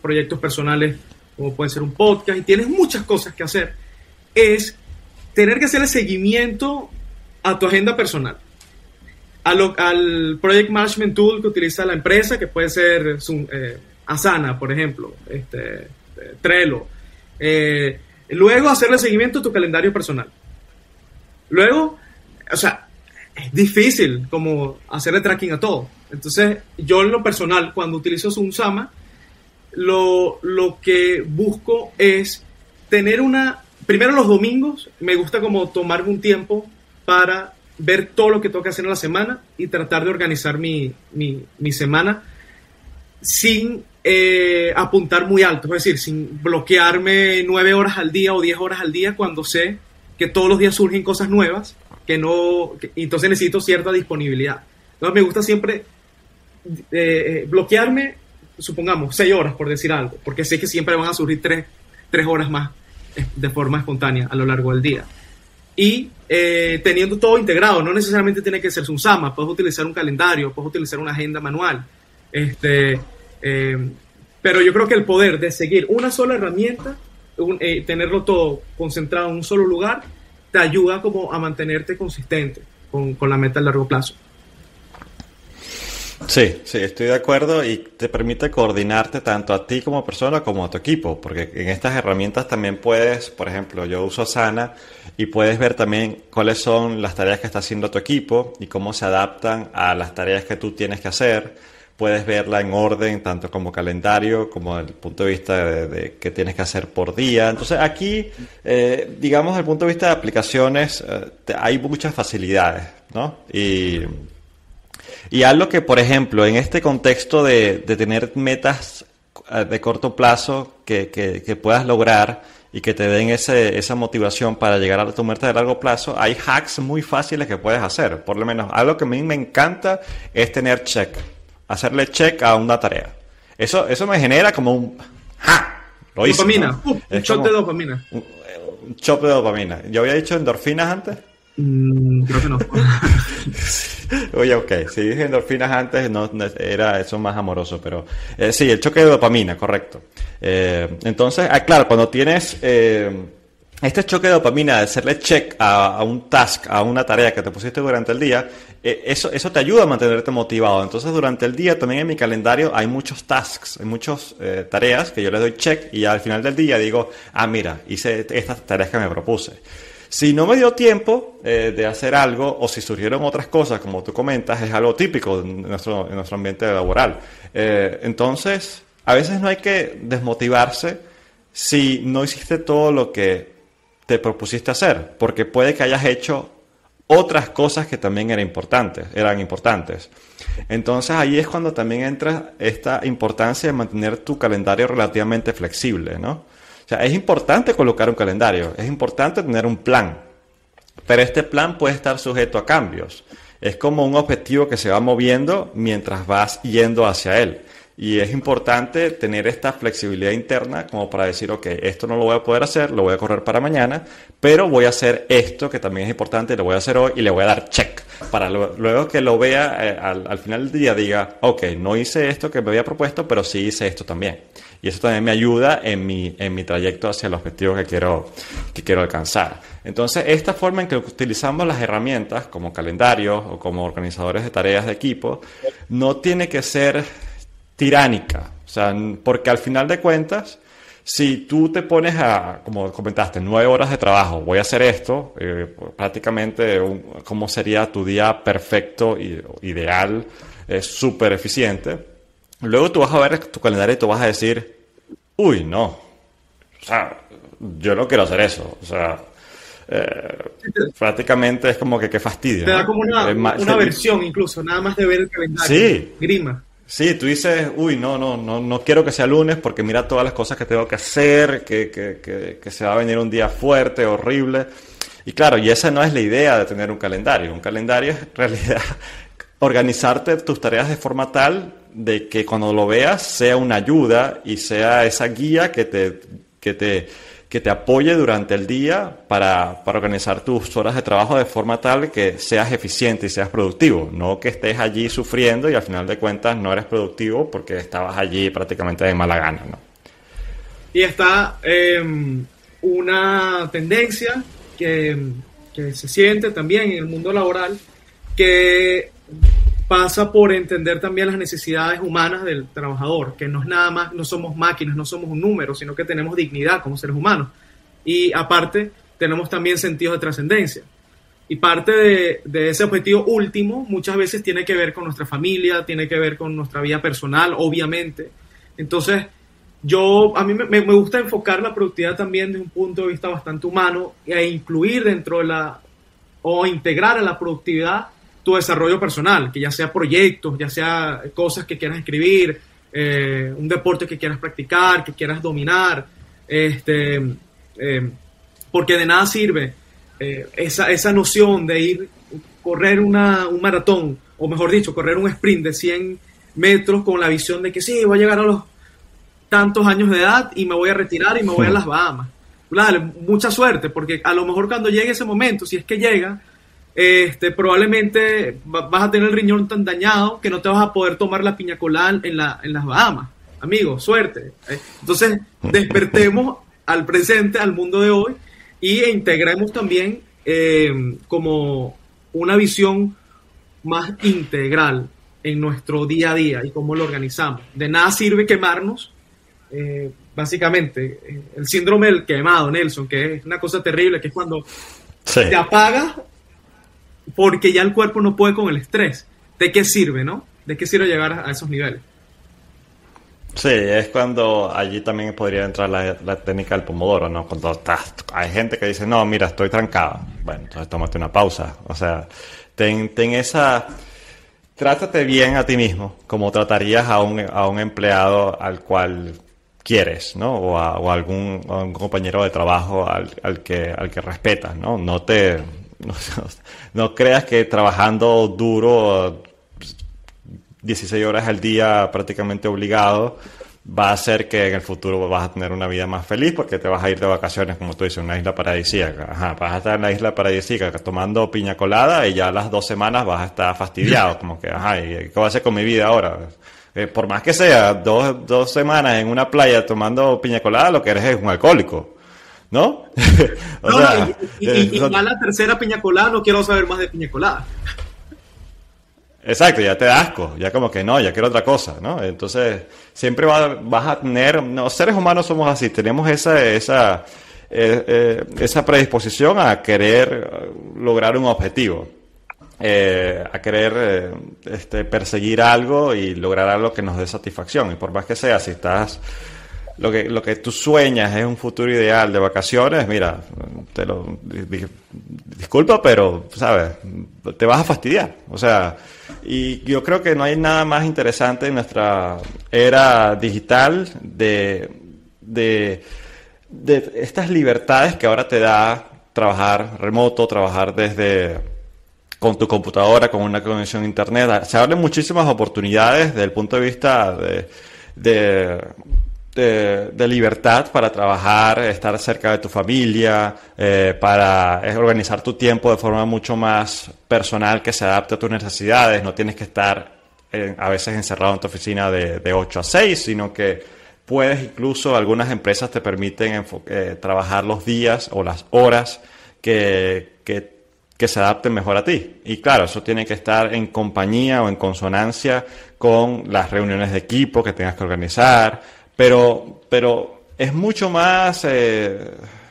Speaker 1: proyectos personales como puede ser un podcast y tienes muchas cosas que hacer, es tener que hacerle seguimiento a tu agenda personal, al Project Management Tool que utiliza la empresa, que puede ser Asana, por ejemplo, Trello. Luego hacerle seguimiento a tu calendario personal. Luego, o sea, es difícil como hacerle tracking a todo. Entonces, yo en lo personal, cuando utilizo Sunsama, lo que busco es tener primero los domingos, me gusta como tomarme un tiempo para ver todo lo que tengo que hacer en la semana y tratar de organizar mi semana sin apuntar muy alto, es decir, sin bloquearme 9 horas al día o 10 horas al día cuando sé que todos los días surgen cosas nuevas, entonces necesito cierta disponibilidad. Entonces me gusta siempre bloquearme, supongamos, 6 horas por decir algo, porque sé que siempre van a surgir 3 horas más de forma espontánea a lo largo del día. Y teniendo todo integrado, no necesariamente tiene que ser Sunsama, puedes utilizar un calendario, puedes utilizar una agenda manual, pero yo creo que el poder de seguir una sola herramienta, tenerlo todo concentrado en un solo lugar, te ayuda como a mantenerte consistente con la meta a largo plazo.
Speaker 2: Sí, estoy de acuerdo y te permite coordinarte tanto a ti como persona como a tu equipo, porque en estas herramientas también puedes, por ejemplo, yo uso Asana y puedes ver también cuáles son las tareas que está haciendo tu equipo y cómo se adaptan a las tareas que tú tienes que hacer. Puedes verla en orden, tanto como calendario, como desde el punto de vista de qué tienes que hacer por día. Entonces aquí, digamos, desde el punto de vista de aplicaciones, hay muchas facilidades, ¿no? Y algo que, por ejemplo, en este contexto de tener metas de corto plazo que puedas lograr y que te den esa motivación para llegar a tu meta de largo plazo, hay hacks muy fáciles que puedes hacer. Por lo menos, algo que a mí me encanta es tener hacerle check a una tarea. Eso me genera como un... ¡Ja! Lo hice,
Speaker 1: dopamina,
Speaker 2: ¿no?
Speaker 1: Un shot de dopamina.
Speaker 2: Un shot de dopamina. ¿Yo había dicho endorfinas antes?
Speaker 1: Creo que no.
Speaker 2: Oye, ok, si dije endorfinas antes, no era eso más amoroso, pero sí, el choque de dopamina, correcto. Entonces, claro, cuando tienes este choque de dopamina de hacerle check a un task, a una tarea que te pusiste durante el día, eso te ayuda a mantenerte motivado. Entonces, durante el día también en mi calendario hay muchos tasks, hay muchas tareas que yo les doy check y al final del día digo, mira, hice estas tareas que me propuse. Si no me dio tiempo de hacer algo o si surgieron otras cosas, como tú comentas, es algo típico en nuestro ambiente laboral. Entonces, a veces no hay que desmotivarse si no hiciste todo lo que te propusiste hacer, porque puede que hayas hecho otras cosas que también eran importantes. Entonces, ahí es cuando también entra esta importancia de mantener tu calendario relativamente flexible, ¿no? O sea, es importante colocar un calendario, es importante tener un plan, pero este plan puede estar sujeto a cambios. Es como un objetivo que se va moviendo mientras vas yendo hacia él. Y es importante tener esta flexibilidad interna como para decir, ok, esto no lo voy a poder hacer, lo voy a correr para mañana, pero voy a hacer esto que también es importante, lo voy a hacer hoy y le voy a dar check. Para luego que lo vea al final del día diga, ok, no hice esto que me había propuesto, pero sí hice esto también. Y eso también me ayuda en mi trayecto hacia el objetivo que quiero alcanzar. Entonces, esta forma en que utilizamos las herramientas como calendarios o como organizadores de tareas de equipo no tiene que ser tiránica. O sea, porque al final de cuentas, si tú te pones como comentaste, 9 horas de trabajo, voy a hacer esto, prácticamente cómo sería tu día perfecto, ideal, súper eficiente. Luego tú vas a ver tu calendario y tú vas a decir, uy, no, o sea, yo no quiero hacer eso, o sea, prácticamente es como que qué fastidio.
Speaker 1: Te da
Speaker 2: ¿no?
Speaker 1: como una versión incluso, nada más de ver el calendario.
Speaker 2: Sí.
Speaker 1: Grima.
Speaker 2: Sí, tú dices, uy, no quiero que sea lunes porque mira todas las cosas que tengo que hacer, que se va a venir un día fuerte, horrible. Y claro, y esa no es la idea de tener un calendario. Un calendario es en realidad organizarte tus tareas de forma tal de que cuando lo veas sea una ayuda y sea esa guía que te apoye durante el día para organizar tus horas de trabajo de forma tal que seas eficiente y seas productivo. No que estés allí sufriendo y al final de cuentas no eres productivo porque estabas allí prácticamente de mala gana, ¿no?
Speaker 1: Y está una tendencia que se siente también en el mundo laboral que pasa por entender también las necesidades humanas del trabajador, que no es nada más, no somos máquinas, no somos un número, sino que tenemos dignidad como seres humanos. Y aparte, tenemos también sentidos de trascendencia. Y parte de ese objetivo último muchas veces tiene que ver con nuestra familia, tiene que ver con nuestra vida personal, obviamente. Entonces, a mí me gusta enfocar la productividad también desde un punto de vista bastante humano e incluir dentro de o integrar en la productividad tu desarrollo personal, que ya sea proyectos, ya sea cosas que quieras escribir, un deporte que quieras practicar, que quieras dominar, porque de nada sirve esa noción de correr un maratón, o mejor dicho, correr un sprint de 100 metros con la visión de que sí, voy a llegar a los tantos años de edad y me voy a retirar y me voy a las Bahamas. Dale, mucha suerte, porque a lo mejor cuando llegue ese momento, si es que llega, probablemente vas a tener el riñón tan dañado que no te vas a poder tomar la piña colada en las Bahamas. Amigo, suerte. Entonces, despertemos al presente, al mundo de hoy, e integremos también como una visión más integral en nuestro día a día y cómo lo organizamos. De nada sirve quemarnos, básicamente, el síndrome del quemado, Nelson, que es una cosa terrible, que es cuando te apagas porque ya el cuerpo no puede con el estrés. ¿De qué sirve, no? ¿De qué sirve llegar a esos niveles?
Speaker 2: Sí, es cuando allí también podría entrar la técnica del pomodoro, ¿no? Cuando hay gente que dice, no, mira, estoy trancado. Bueno, entonces tómate una pausa. O sea, ten esa... Trátate bien a ti mismo, como tratarías a un empleado al cual quieres, ¿no? O a algún compañero de trabajo al que respetas, ¿no? No creas que trabajando duro 16 horas al día prácticamente obligado va a hacer que en el futuro vas a tener una vida más feliz porque te vas a ir de vacaciones, como tú dices, una isla paradisíaca. Ajá, vas a estar en la isla paradisíaca tomando piña colada y ya a las 2 semanas vas a estar fastidiado, como que, ajá, ¿y qué voy a hacer con mi vida ahora? Por más que sea, dos semanas en una playa tomando piña colada, lo que eres es un alcohólico. ¿No?
Speaker 1: Y ya la tercera piña colada, no quiero saber más de piña colada.
Speaker 2: Exacto, ya te da asco, ya como que no, ya quiero otra cosa, ¿no? Entonces, siempre vas a tener, los seres humanos somos así, tenemos esa predisposición a querer lograr un objetivo, a querer perseguir algo y lograr algo que nos dé satisfacción. Y por más que sea, si estás... Lo que tú sueñas es un futuro ideal de vacaciones, mira, disculpa, pero, ¿sabes? Te vas a fastidiar. O sea, y yo creo que no hay nada más interesante en nuestra era digital de estas libertades que ahora te da trabajar remoto, trabajar desde con tu computadora, con una conexión a internet. Se abren muchísimas oportunidades desde el punto de vista de libertad para trabajar, estar cerca de tu familia, para organizar tu tiempo de forma mucho más personal que se adapte a tus necesidades. No tienes que estar a veces encerrado en tu oficina de 8 a 6, sino que puedes incluso, algunas empresas te permiten trabajar los días o las horas que se adapten mejor a ti. Y claro, eso tiene que estar en compañía o en consonancia con las reuniones de equipo que tengas que organizar, pero es mucho más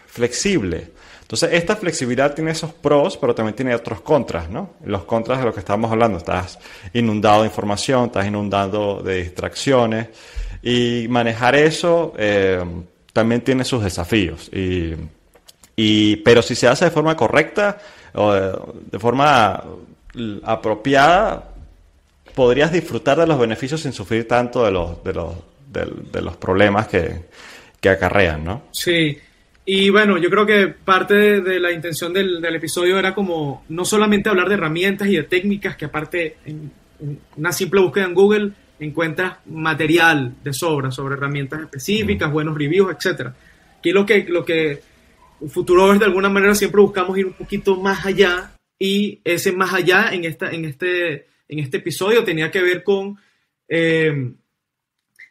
Speaker 2: flexible. Entonces, esta flexibilidad tiene esos pros, pero también tiene otros contras, ¿no? Los contras de lo que estamos hablando: estás inundado de información, estás inundado de distracciones, y manejar eso también tiene sus desafíos. Pero si se hace de forma correcta o de forma apropiada, podrías disfrutar de los beneficios sin sufrir tanto de los problemas que acarrean, ¿no?
Speaker 1: Sí. Y bueno, yo creo que parte de la intención del episodio era como no solamente hablar de herramientas y de técnicas, que aparte en una simple búsqueda en Google encuentras material de sobra sobre herramientas específicas, buenos reviews, etc. Aquí lo que Futurovers de alguna manera siempre buscamos ir un poquito más allá, y ese más allá en este episodio tenía que ver con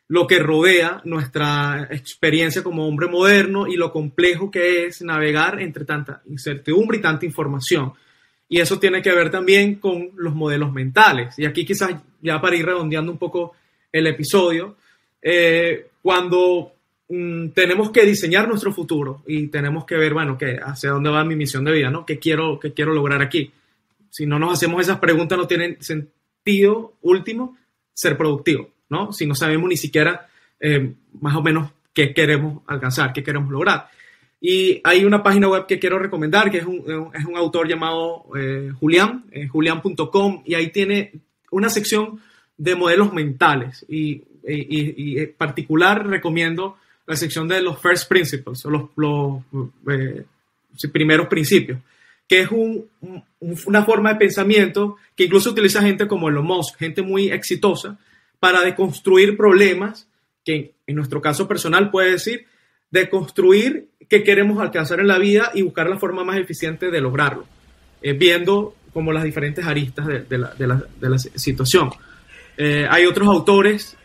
Speaker 1: lo que rodea nuestra experiencia como hombre moderno y lo complejo que es navegar entre tanta incertidumbre y tanta información. Y eso tiene que ver también con los modelos mentales. Y aquí quizás, ya para ir redondeando un poco el episodio, cuando tenemos que diseñar nuestro futuro y tenemos que ver, bueno, hacia dónde va mi misión de vida, ¿no? ¿Qué quiero lograr aquí? Si no nos hacemos esas preguntas, no tiene sentido último ser productivo, ¿no? Si no sabemos ni siquiera más o menos qué queremos alcanzar, qué queremos lograr. Y hay una página web que quiero recomendar, que es un autor llamado Julián, julian.com, y ahí tiene una sección de modelos mentales. Y en particular recomiendo la sección de los first principles, o los primeros principios, que es una forma de pensamiento que incluso utiliza gente como Elon Musk, gente muy exitosa, para deconstruir problemas que en nuestro caso personal puede decir deconstruir qué queremos alcanzar en la vida y buscar la forma más eficiente de lograrlo, viendo como las diferentes aristas de la situación. Hay otros autores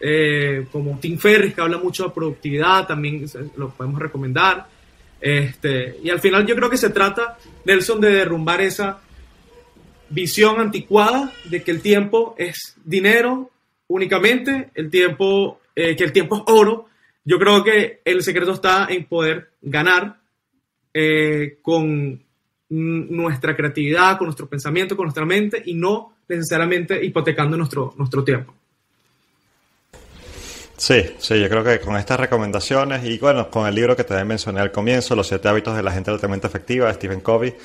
Speaker 1: como Tim Ferriss, que habla mucho de productividad, también lo podemos recomendar. Y al final yo creo que se trata, Nelson, de derrumbar esa visión anticuada de que el tiempo es dinero únicamente, que el tiempo es oro. Yo creo que el secreto está en poder ganar con nuestra creatividad, con nuestro pensamiento, con nuestra mente, y no necesariamente hipotecando nuestro tiempo.
Speaker 2: Sí, yo creo que con estas recomendaciones y bueno, con el libro que también mencioné al comienzo, Los 7 hábitos de la gente altamente efectiva, de Stephen Covey,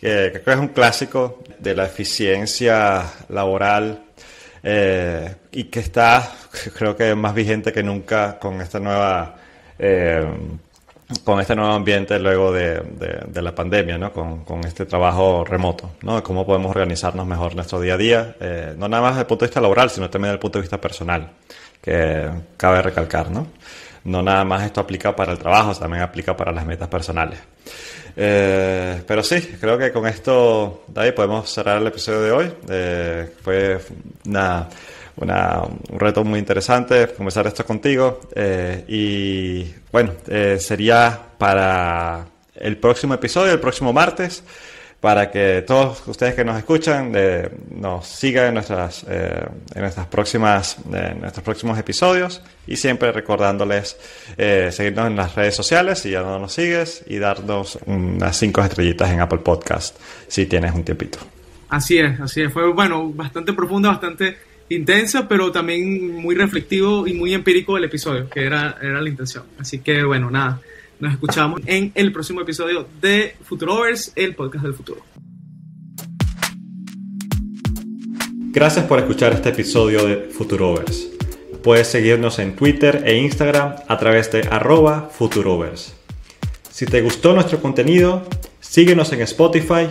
Speaker 2: que creo que es un clásico de la eficiencia laboral, y que está, creo que más vigente que nunca con esta nueva con este nuevo ambiente luego de la pandemia, ¿no? Con este trabajo remoto, ¿no? Cómo podemos organizarnos mejor nuestro día a día, no nada más desde el punto de vista laboral, sino también desde el punto de vista personal, que cabe recalcar, ¿no? No nada más esto aplica para el trabajo, también aplica para las metas personales. Pero sí, creo que con esto, David, podemos cerrar el episodio de hoy. Fue un reto muy interesante conversar esto contigo, y bueno, sería para el próximo episodio, el próximo martes, para que todos ustedes que nos escuchan nos sigan en nuestros próximos episodios, y siempre recordándoles seguirnos en las redes sociales si ya no nos sigues, y darnos unas 5 estrellitas en Apple Podcast si tienes un tiempito.
Speaker 1: Así es. Fue, bueno, bastante profunda, bastante intensa, pero también muy reflexivo y muy empírico el episodio, que era la intención. Así que bueno, nada, nos escuchamos en el próximo episodio de Futurovers, el podcast del futuro.
Speaker 2: Gracias por escuchar este episodio de Futurovers. Puedes seguirnos en Twitter e Instagram a través de @Futurovers. Si te gustó nuestro contenido, síguenos en Spotify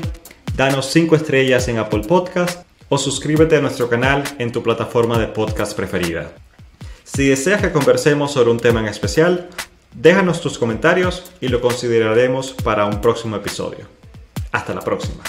Speaker 2: danos 5 estrellas en Apple Podcast o suscríbete a nuestro canal en tu plataforma de podcast preferida. Si deseas que conversemos sobre un tema en especial, déjanos tus comentarios y lo consideraremos para un próximo episodio. Hasta la próxima.